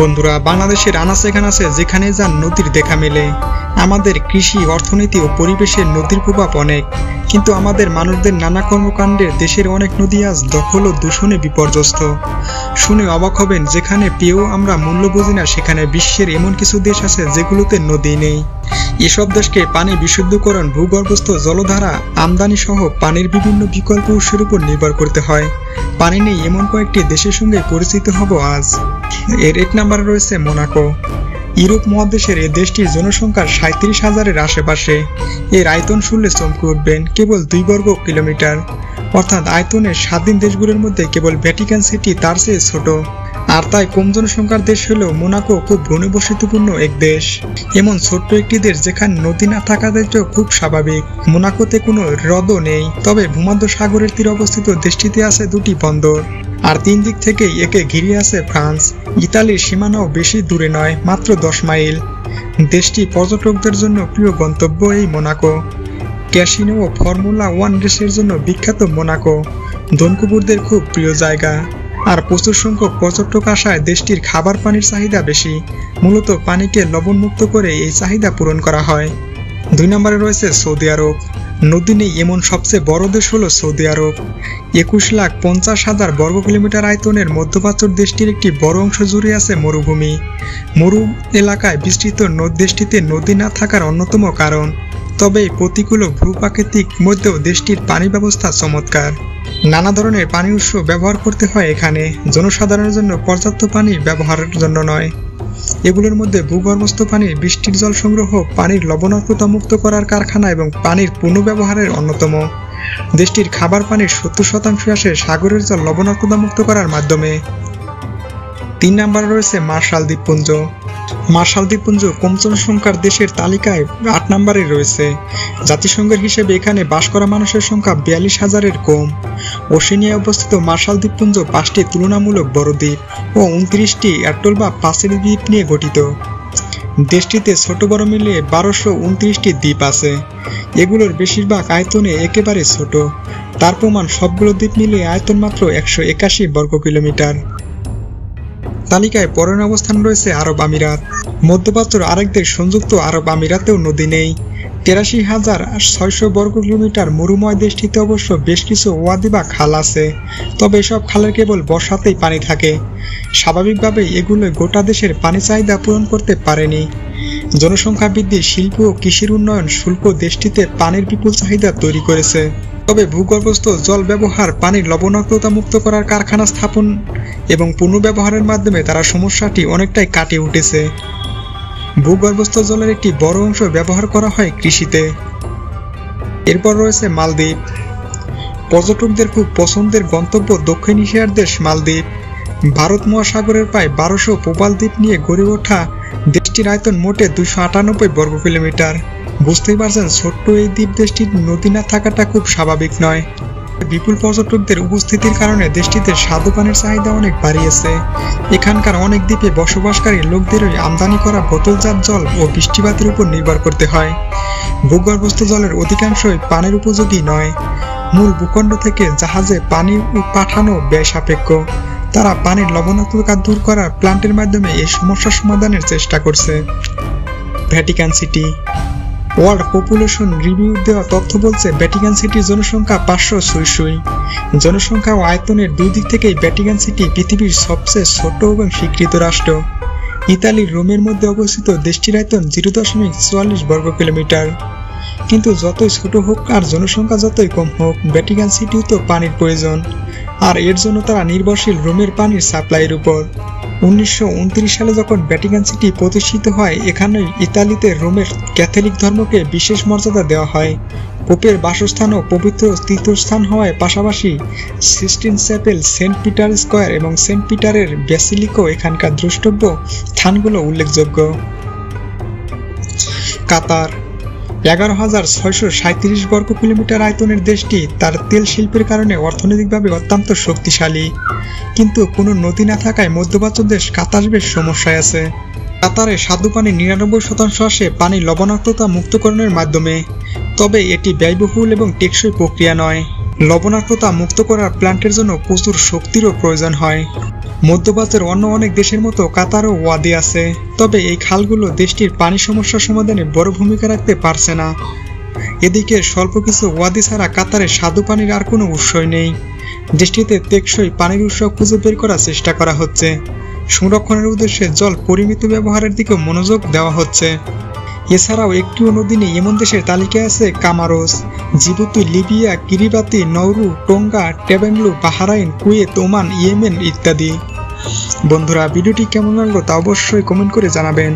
বন্ধুরা, বাংলাদেশের আনাচে কানাচে যেখানে যান নদীর দেখা মেলে। আমাদের কৃষি, অর্থনীতি ও পরিবেশের নদীর প্রভাব অনেক, কিন্তু আমাদের মানুষদের নানা কর্মকাণ্ডে দেশের অনেক নদী আজ দখল ও দূষণে বিপর্যস্ত। শুনে অবাক হবেন, যেখানে পেয়েও আমরা মূল্য বুঝি না, সেখানে বিশ্বের এমন কিছু দেশ আছে যেগুলোতে নদী নেই। এসব দেশকে পানি বিশুদ্ধকরণ, ভূগর্ভস্থ জলধারা, আমদানি সহ পানির বিভিন্ন বিকল্প উৎসের উপর নির্ভর করতে হয়। পানি নেই এমন কয়েকটি দেশের সঙ্গে পরিচিত হব আজ। এর 1 নম্বরে রয়েছে মোনাকো। ইউরোপ মহাদেশের এই দেশটির জনসংখ্যা 37,000-এর আশেপাশে। এর আয়তন শুনলে চমকে উঠবেন, কেবল 2 বর্গ কিলোমিটার। অর্থাৎ আয়তনের স্বাধীন দেশগুলোর মধ্যে কেবল ভ্যাটিকান সিটি তার চেয়ে ছোট। আর তাই কম জনসংখ্যার দেশ হলেও মোনাকো খুব ঘনবসতিপূর্ণ এক দেশ। এমন ছোট্ট একটি দেশ যেখানে নদী না থাকাটাও খুব স্বাভাবিক। মোনাকোতে কোনো হ্রদও নেই, তবে ভূমধ্য সাগরের তীরে অবস্থিত দেশটিতে আছে 2টি বন্দর, আর 3 দিক থেকেই একে ঘিরে আছে ফ্রান্স। ইতালির সীমানাও বেশি দূরে নয়, মাত্র 10 মাইল। দেশটি পর্যটকদের জন্য প্রিয় গন্তব্য এই মোনাকো। ক্যাসিনো ও ফর্মুলা 1 রেসের জন্য বিখ্যাত মোনাকো ধনকুবেরদের খুব প্রিয় জায়গা। আর প্রচুর সংখ্যক পর্যটক আসায় দেশটির খাবার পানির চাহিদা বেশি। মূলত পানিকে লবণমুক্ত করে এই চাহিদা পূরণ করা হয়। 2 নম্বরে রয়েছে সৌদি আরব। নদী নেই এমন সবচেয়ে বড় দেশ হলো সৌদি আরব। 21,50,000 বর্গ কিলোমিটার আয়তনের মধ্যপ্রাচ্য দেশটির একটি বড় অংশ জুড়ে আছে মরুভূমি। মরু এলাকায় বিস্তৃত দেশটিতে নদী না থাকার অন্যতম কারণ। তবে এই প্রতিকূল ভূপ্রাকৃতিক মধ্যেও দেশটির পানি ব্যবস্থা চমৎকার। নানা ধরনের পানি উৎস ব্যবহার করতে হয় এখানে, জনসাধারণের জন্য পর্যাপ্ত পানি ব্যবহারের জন্য নয়। এগুলোর মধ্যে ভূগর্ভস্থ পানি, বৃষ্টির জল সংগ্রহ, পানির লবণাক্ততা মুক্ত করার কারখানা এবং পানির পুনঃব্যবহারের অন্যতম। দেশটির খাবার পানির 70% আসে সাগরের জল লবণাক্ততা মুক্ত করার মাধ্যমে। 3 নম্বরে রয়েছে মার্শাল দ্বীপপুঞ্জ। মার্শাল দ্বীপপুঞ্জ কম জনসংখ্যার দেশের তালিকায় 8 নম্বরে রয়েছে। জাতিসংঘের হিসেবে এখানে বাস করা মানুষের সংখ্যা 42,000-এর কম। ওশেনিয়ায় অবস্থিত মার্শাল দ্বীপপুঞ্জ 5টি তুলনামূলক বড় দ্বীপ ও 29টি অ্যাটল বা পাঁচের দ্বীপ নিয়ে গঠিত। দেশটিতে ছোট বড় মিলিয়ে 1229টি দ্বীপ আছে। এগুলোর বেশিরভাগ আয়তনে একেবারে ছোট। তার প্রমাণ, সবগুলো দ্বীপ মিলিয়ে আয়তন মাত্র 181 বর্গ কিলোমিটার। তালিকায় পরের অবস্থান রয়েছে আরব আমিরাত। মধ্যপ্রাচ্যের আরেক দেশ সংযুক্ত আরব আমিরাতেও নদী নেই। 83,600 বর্গ কিলোমিটার মরুময় দেশটিতে অবশ্য বেশ কিছু ওয়াদি বা খাল আছে, তবে এসব খালের কেবল বর্ষাতেই পানি থাকে। স্বাভাবিকভাবেই এগুলো গোটা দেশের পানি চাহিদা পূরণ করতে পারেনি। জনসংখ্যা বৃদ্ধি, শিল্প ও কৃষির উন্নয়ন শুল্ক দেশটিতে পানির বিপুল চাহিদা তৈরি করেছে। তবে ভূগর্ভস্থ জল ব্যবহার, পানির লবণাক্ততা মুক্ত করার কারখানা স্থাপন এবং পুনর্ব্যবহারের মাধ্যমে তারা সমস্যাটি অনেকটাই কাটিয়ে উঠেছে। ভূগর্ভস্থ জলের একটি বড় অংশ ব্যবহার করা হয় কৃষিতে। এরপর রয়েছে মালদ্বীপ। পর্যটকদের খুব পছন্দের গন্তব্য দক্ষিণ এশিয়ার দেশ মালদ্বীপ। ভারত মহাসাগরের প্রায় 1200 প্রবাল দ্বীপ নিয়ে গড়ে ওঠা দেশটির আয়তন মোটে 298 বর্গ কিলোমিটার। বুঝতেই পারছেন, ছোট্ট এই দ্বীপ দেশটির নদী না থাকাটা খুব স্বাভাবিক নয়। বিপুল পর্যটকদের উপস্থিতির কারণে দেশটিতে স্বাদু পানির চাহিদা অনেক বাড়িয়েছে। এখানকার অনেক দ্বীপে বসবাসকারী লোকদেরই আমদানি করা বোতলজাত জল ও বৃষ্টিপাতের উপর নির্ভর করতে হয়। ভূগর্ভস্থ জলের অধিকাংশই পানির উপযোগী নয়। মূল ভূখণ্ড থেকে জাহাজে পানি পাঠানো ব্যয় সাপেক্ষ। তারা পানির লবণাক্ততা দূর করার প্ল্যান্টের মাধ্যমে এই সমস্যা সমাধানের চেষ্টা করছে। Vatican city. World population review দেওয়া তথ্য বলছে, ভ্যাটিকান সিটির জনসংখ্যা 500 জনসংখ্যা ও আয়তনের 2 দিক থেকেই ভ্যাটিকান সিটি পৃথিবীর সবচেয়ে ছোট এবং স্বীকৃত রাষ্ট্র। ইতালির রোমের মধ্যে অবস্থিত দেশটির আয়তন 0.44 বর্গ কিলোমিটার। কিন্তু যতই ছোট হোক আর জনসংখ্যা যতই কম হোক, ভ্যাটিকান সিটিও তো পানির প্রয়োজন, আর এর জন্য তারা নির্ভরশীল রোমের পানির সাপ্লাইয়ের উপর। 1929 সালে যখন ভ্যাটিকান সিটি প্রতিষ্ঠিত হয়, এখানেই ইতালিতে রোমের ক্যাথলিক ধর্মকে বিশেষ মর্যাদা দেওয়া হয়। পোপের বাসস্থান ও পবিত্র তীর্থস্থান হওয়ার পাশাপাশি Sistine Chapel, Saint Peter Square এবং সেন্ট পিটারের ব্যাসিলিকও এখানকার দ্রষ্টব্য স্থানগুলো উল্লেখযোগ্য। কাতার। 11,637 বর্গ কিলোমিটার আয়তনের দেশটি তার তেল শিল্পের কারণে অর্থনৈতিকভাবে অত্যন্ত শক্তিশালী। কিন্তু কোনো নদী না থাকায় মধ্যপ্রাচ্য দেশ কাতার বেশ সমস্যায় আছে। কাতারে স্বাদু পানি 99% আসে পানি লবণাক্ততা মুক্তকরণের মাধ্যমে, তবে এটি ব্যয়বহুল এবং টেকসই প্রক্রিয়া নয়। লবণাক্ততা মুক্ত করার প্ল্যান্টের জন্য প্রচুর শক্তিরও প্রয়োজন হয়। মধ্যপ্রাচ্যের অন্য অনেক দেশের মতো কাতারও ওয়াদি আছে, তবে এই খালগুলো দেশটির পানি সমস্যা সমাধানে বড় ভূমিকা রাখতে পারছে না। এদিকে স্বল্প কিছু ওয়াদি ছাড়া কাতারে স্বাদু পানির আর কোনো উৎসই নেই। দেশটিতে টেকসই পানির উৎস খুঁজে বের করার চেষ্টা করা হচ্ছে। সংরক্ষণের উদ্দেশ্যে জল পরিমিত ব্যবহারের দিকে মনোযোগ দেওয়া হচ্ছে। এছাড়াও একটিও নদী নেই এমন দেশের তালিকায় আছে Comoros, Djibouti, Libya, Kiribati, Nauru, Tonga, টেবেনলু, বাহরাইন, কুয়েত, ওমান, ইয়েমেন ইত্যাদি। বন্ধুরা, ভিডিওটি কেমন লাগলো তা অবশ্যই কমেন্ট করে জানাবেন।